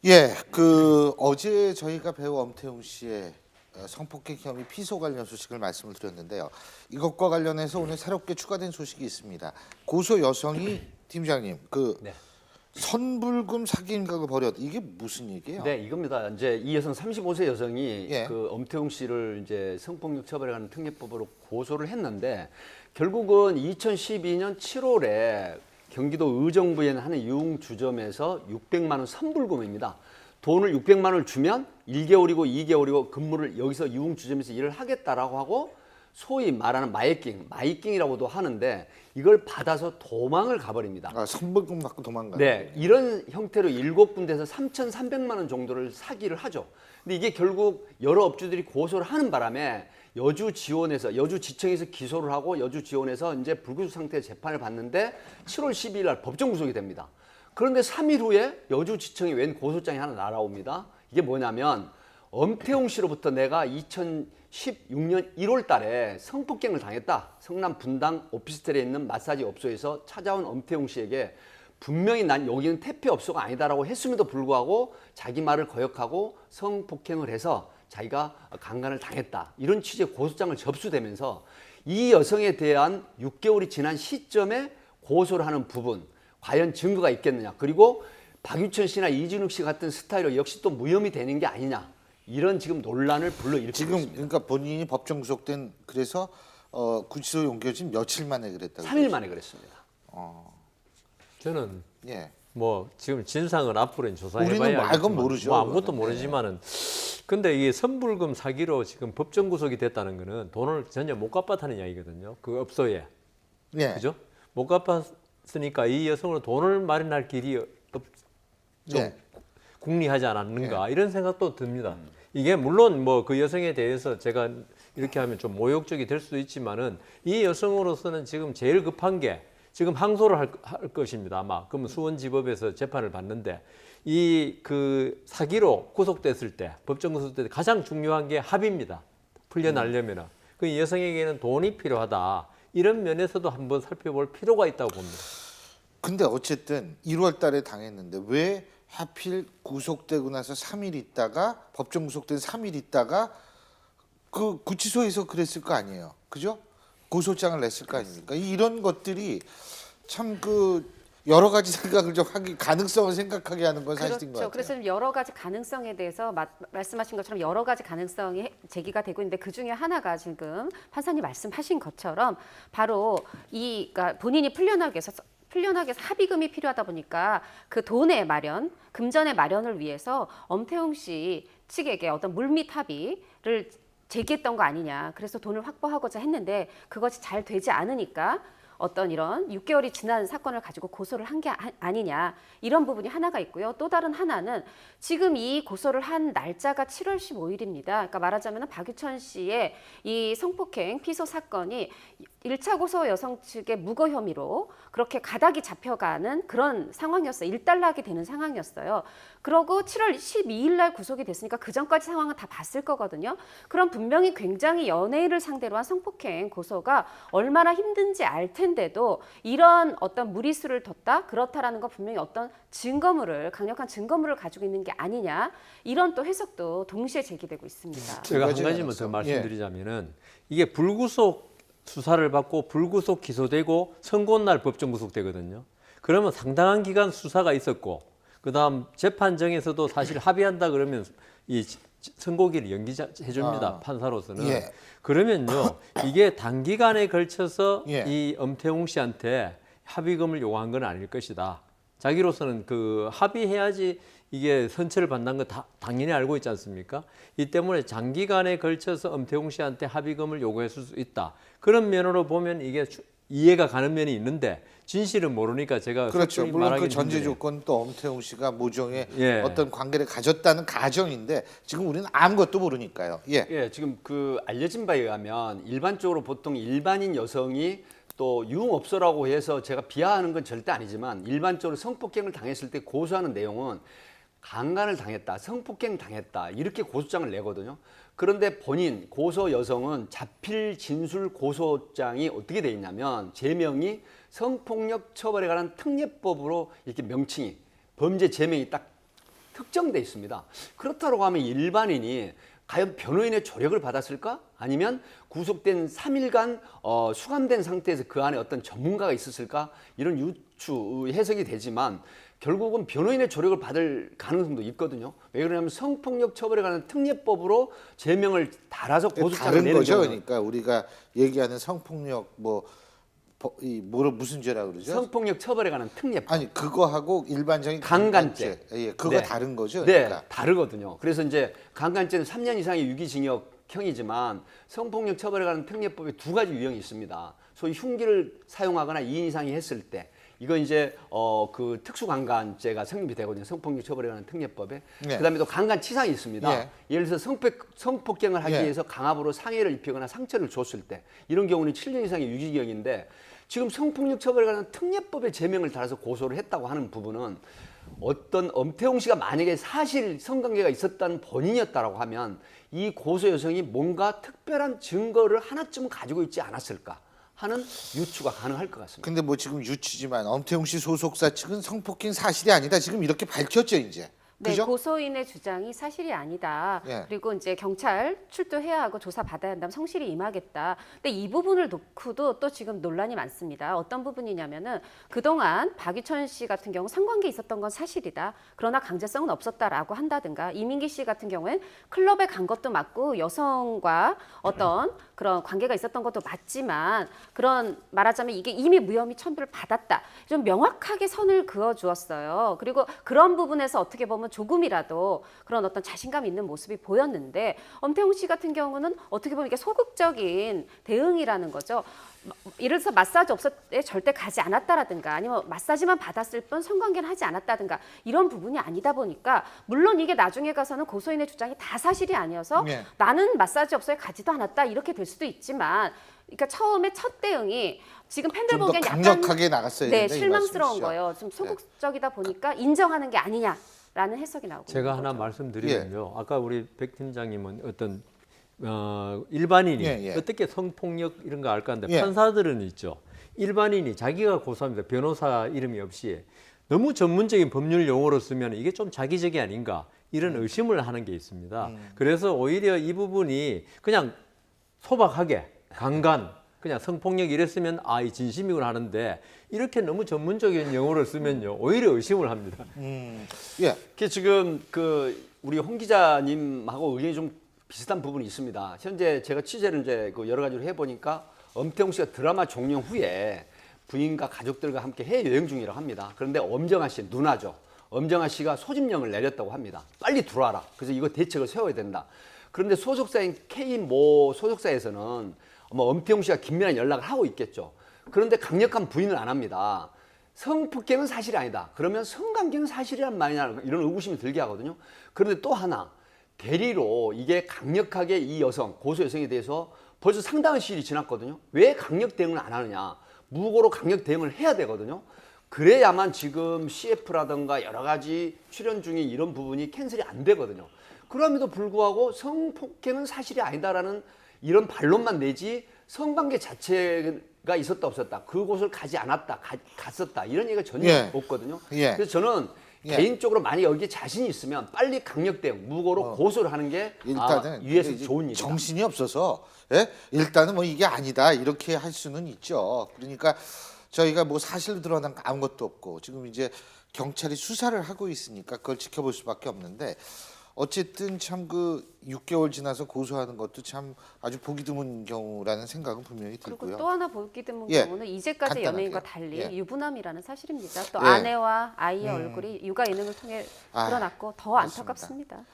예, 어제 저희가 배우 엄태웅 씨의 성폭행 혐의 피소 관련 소식을 말씀을 드렸는데요. 이것과 관련해서 오늘 새롭게 추가된 소식이 있습니다. 고소 여성이 팀장님 네. 선불금 사기 행각을 벌였. 이게 무슨 얘기예요? 네, 이겁니다. 이제 이 여성 35세 여성이 예. 그 엄태웅 씨를 이제 성폭력 처벌에 관한 특례법으로 고소를 했는데 결국은 2012년 7월에 경기도 의정부에 있는 한 유흥주점에서 600만 원 선불금입니다. 돈을 600만 원을 주면 1개월이고 2개월이고 근무를 여기서 유흥주점에서 일을 하겠다라고 하고 소위 말하는 마이킹이라고도 하는데 이걸 받아서 도망을 가버립니다. 아, 선불금 받고 도망가. 네, 이런 형태로 7군데에서 3,300만 원 정도를 사기를 하죠. 근데 이게 결국 여러 업주들이 고소를 하는 바람에 여주지청에서 기소를 하고 여주지원에서 이제 불구속 상태의 재판을 받는데 7월 12일 날 법정 구속이 됩니다. 그런데 3일 후에 여주지청에 웬 고소장이 하나 날아옵니다. 이게 뭐냐면 엄태웅 씨로부터 내가 2016년 1월 달에 성폭행을 당했다. 성남 분당 오피스텔에 있는 마사지 업소에서 찾아온 엄태웅 씨에게 분명히 난 여기는 택배업소가 아니다라고 했음에도 불구하고 자기 말을 거역하고 성폭행을 해서 자기가 강간을 당했다. 이런 취지의 고소장을 접수되면서 이 여성에 대한 6개월이 지난 시점에 고소를 하는 부분 과연 증거가 있겠느냐. 그리고 박유천 씨나 이진욱 씨 같은 스타일로 역시 또 무혐의 되는 게 아니냐. 이런 지금 논란을 불러일으키고 지금 있습니다. 그러니까 본인이 법정 구속된 그래서 구치소 옮겨진 며칠 만에 그랬다고. 3일 만에 그랬습니다. 저는 예. 뭐 지금 진상을 앞으로 조사해봐야 우리는 말건 알겠지만 모르죠, 뭐 아무것도 그거는. 모르지만은 근데 이게 선불금 사기로 지금 법정 구속이 됐다는 거는 돈을 전혀 못 갚았다는 이야기거든요. 그 업소에. 예. 그죠? 못 갚았으니까 이 여성으로 돈을 마련할 길이 좀 예. 궁리하지 않았는가 이런 생각도 듭니다. 이게 물론 뭐 그 여성에 대해서 제가 이렇게 하면 좀 모욕적이 될 수도 있지만은 이 여성으로서는 지금 제일 급한 게 지금 항소를 할 것입니다. 아마 그러면 수원지법에서 재판을 받는데 이 그 사기로 구속됐을 때 법정 구속될 때 가장 중요한 게 합의입니다. 풀려나려면은 그 여성에게는 돈이 필요하다. 이런 면에서도 한번 살펴볼 필요가 있다고 봅니다. 근데 어쨌든 1월 달에 당했는데 왜 하필 구속되고 나서 3일 있다가 법정 구속된 3일 있다가 그 구치소에서 그랬을 거 아니에요. 그죠? 고소장을 냈을 거 아닙니까? 이런 것들이 참 여러 가지 생각을 좀 하기 가능성을 생각하게 하는 건 사실인 것 같아요. 그래서 좀 여러 가지 가능성에 대해서 말씀하신 것처럼 여러 가지 가능성이 제기가 되고 있는데 그 중에 하나가 지금 판사님 말씀하신 것처럼 바로 그러니까 본인이 풀려나기 위해서 합의금이 필요하다 보니까 그 돈의 마련, 금전의 마련을 위해서 엄태웅 씨 측에게 어떤 물밑 합의를 제기했던 거 아니냐. 그래서 돈을 확보하고자 했는데 그것이 잘 되지 않으니까 어떤 이런 6개월이 지난 사건을 가지고 고소를 한 게 아니냐. 이런 부분이 하나가 있고요. 또 다른 하나는 지금 이 고소를 한 날짜가 7월 15일입니다. 그러니까 말하자면 박유천 씨의 이 성폭행 피소 사건이 1차 고소 여성 측의 무고 혐의로 그렇게 가닥이 잡혀가는 그런 상황이었어요. 일단락이 되는 상황이었어요. 그러고 7월 12일 날 구속이 됐으니까 그 전까지 상황은 다 봤을 거거든요. 그럼 분명히 굉장히 연예인을 상대로 한 성폭행 고소가 얼마나 힘든지 알 텐데도 이런 어떤 무리수를 뒀다? 그렇다라는 건 분명히 어떤 강력한 증거물을 가지고 있는 게 아니냐. 이런 또 해석도 동시에 제기되고 있습니다. 제가 한 가지가 가지만 더 않았어. 말씀드리자면은 이게 불구속 수사를 받고 불구속 기소되고 선고 날 법정 구속되거든요. 그러면 상당한 기간 수사가 있었고 그다음 재판정에서도 사실 합의한다 그러면 이 선고기를 연기해 줍니다. 판사로서는. 예. 그러면요. 이게 단기간에 걸쳐서 예. 이 엄태웅 씨한테 합의금을 요구한 건 아닐 것이다. 자기로서는 그 합의해야지 이게 선처를 받는 거 당연히 알고 있지 않습니까? 이 때문에 장기간에 걸쳐서 엄태웅 씨한테 합의금을 요구했을 수 있다. 그런 면으로 보면 이게 이해가 가는 면이 있는데 진실은 모르니까 제가 그렇죠. 솔직히 물론 그 말하기는 전제 힘드네요. 조건 또 엄태웅 씨가 모종의 예. 어떤 관계를 가졌다는 가정인데 지금 우리는 아무것도 모르니까요. 예. 예, 지금 알려진 바에 의하면 일반적으로 보통 일반인 여성이 또 유흥업소라고 해서 제가 비하하는 건 절대 아니지만 일반적으로 성폭행을 당했을 때 고소하는 내용은 강간을 당했다, 성폭행 당했다 이렇게 고소장을 내거든요. 그런데 본인 고소 여성은 자필 진술 고소장이 어떻게 돼 있냐면 제명이 성폭력 처벌에 관한 특례법으로 이렇게 명칭이 범죄 제명이 딱 특정돼 있습니다. 그렇다고 하면 일반인이 과연 변호인의 조력을 받았을까? 아니면 구속된 3일간 수감된 상태에서 그 안에 어떤 전문가가 있었을까? 이런 유추, 해석이 되지만 결국은 변호인의 조력을 받을 가능성도 있거든요. 왜 그러냐면 성폭력 처벌에 관한 특례법으로 제명을 달아서 고소장을 다른 내는 거죠. 경우는 그러니까 우리가 얘기하는 성폭력 무슨 죄라고 그러죠? 성폭력 처벌에 관한 특례법. 아니 그거하고 일반적인 강간죄. 예, 그거 네. 다른 거죠. 네, 그러니까. 다르거든요. 그래서 이제 강간죄는 3년 이상의 유기징역형이지만 성폭력 처벌에 관한 특례법에 두 가지 유형이 있습니다. 소위 흉기를 사용하거나 2인 이상이 했을 때 이건 이제 그 특수강간죄가 성립이 되거든요. 성폭력 처벌에 관한 특례법에. 네. 그다음에 또 강간치상이 있습니다. 예. 예를 들어서 성폭행을 하기 예. 위해서 강압으로 상해를 입히거나 상처를 줬을 때 이런 경우는 7년 이상의 유기징역인데 지금 성폭력 처벌에 관한 특례법에 제명을 달아서 고소를 했다고 하는 부분은 어떤 엄태웅 씨가 만약에 사실 성관계가 있었다는 본인이었다라고 하면 이 고소 여성이 뭔가 특별한 증거를 하나쯤은 가지고 있지 않았을까 하는 유추가 가능할 것 같습니다. 근데 뭐 지금 유치지만 엄태웅 씨 소속사 측은 성폭행 사실이 아니다. 지금 이렇게 밝혔죠, 이제. 네, 그죠? 고소인의 주장이 사실이 아니다. 예. 그리고 이제 경찰 출두해야 하고 조사 받아야 한다면 성실히 임하겠다. 근데 이 부분을 놓고도 또 지금 논란이 많습니다. 어떤 부분이냐면은 그동안 박유천 씨 같은 경우 성관계 있었던 건 사실이다. 그러나 강제성은 없었다라고 한다든가 이민기 씨 같은 경우엔 클럽에 간 것도 맞고 여성과 어떤 그런 관계가 있었던 것도 맞지만 그런 말하자면 이게 이미 무혐의 처분을 받았다. 좀 명확하게 선을 그어 주었어요. 그리고 그런 부분에서 어떻게 보면 조금이라도 그런 어떤 자신감 있는 모습이 보였는데 엄태웅 씨 같은 경우는 어떻게 보면 이게 소극적인 대응이라는 거죠. 예를 들어서 마사지 업소에 절대 가지 않았다라든가 아니면 마사지만 받았을 뿐 성관계는 하지 않았다든가 이런 부분이 아니다 보니까 물론 이게 나중에 가서는 고소인의 주장이 다 사실이 아니어서 네. 나는 마사지 업소에 가지도 않았다 이렇게 될 수도 있지만 그러니까 처음에 첫 대응이 지금 팬들 좀 더 보기엔 약간 강력하게 나갔어야 네, 된다, 이 실망스러운 말씀이시죠? 거예요. 좀 소극적이다 보니까 인정하는 게 아니냐라는 해석이 나오고 제가 있는 하나 거죠. 말씀드리면요. 아까 우리 백 팀장님은 어떤 일반인이 예, 예. 어떻게 성폭력 이런 거 알까 하는데 예. 판사들은 있죠. 일반인이 자기가 고소합니다. 변호사 이름이 없이 너무 전문적인 법률 용어로 쓰면 이게 좀 자기적이 아닌가 이런 의심을 하는 게 있습니다. 그래서 오히려 이 부분이 그냥 소박하게 강간 그냥 성폭력 이랬으면 이 진심이구나 하는데 이렇게 너무 전문적인 용어를 쓰면요 오히려 의심을 합니다. 예. 지금 우리 홍 기자님하고 의견이 좀 비슷한 부분이 있습니다. 현재 제가 취재를 이제 여러 가지로 해보니까 엄태웅 씨가 드라마 종영 후에 부인과 가족들과 함께 해외여행 중이라고 합니다. 그런데 엄정아 씨, 누나죠. 엄정아 씨가 소집령을 내렸다고 합니다. 빨리 들어와라. 그래서 이거 대책을 세워야 된다. 그런데 소속사인 K모 소속사에서는 엄태웅 씨가 긴밀한 연락을 하고 있겠죠. 그런데 강력한 부인을 안 합니다. 성폭행은 사실이 아니다. 그러면 성관계는 사실이란 말이냐 이런 의구심이 들게 하거든요. 그런데 또 하나 대리로 이게 강력하게 이 여성 고소 여성에 대해서 벌써 상당한 시일이 지났거든요. 왜 강력 대응을 안 하느냐? 무고로 강력 대응을 해야 되거든요. 그래야만 지금 CF라든가 여러 가지 출연 중인 이런 부분이 캔슬이 안 되거든요. 그럼에도 불구하고 성폭행은 사실이 아니다라는 이런 반론만 내지 성관계 자체가 있었다 없었다 그곳을 가지 않았다 갔었다 이런 얘기가 전혀 예. 없거든요. 예. 그래서 저는 예. 개인적으로 만약 여기에 자신이 있으면 빨리 강력 대응 무고로 고소를 하는 게 일단은 위에서 이게 좋은 일이다. 정신이 없어서 예? 일단은 뭐 이게 아니다 이렇게 할 수는 있죠. 그러니까 저희가 뭐 사실로 드러난 거 아무것도 없고 지금 이제 경찰이 수사를 하고 있으니까 그걸 지켜볼 수밖에 없는데 어쨌든 참 6개월 지나서 고소하는 것도 참 아주 보기 드문 경우라는 생각은 분명히 그리고 들고요. 또 하나 보기 드문 예. 경우는 이제까지 간단하게요. 연예인과 달리 예. 유부남이라는 사실입니다. 또 예. 아내와 아이의 얼굴이 육아 예능을 통해 아, 드러났고 더 맞습니다. 안타깝습니다.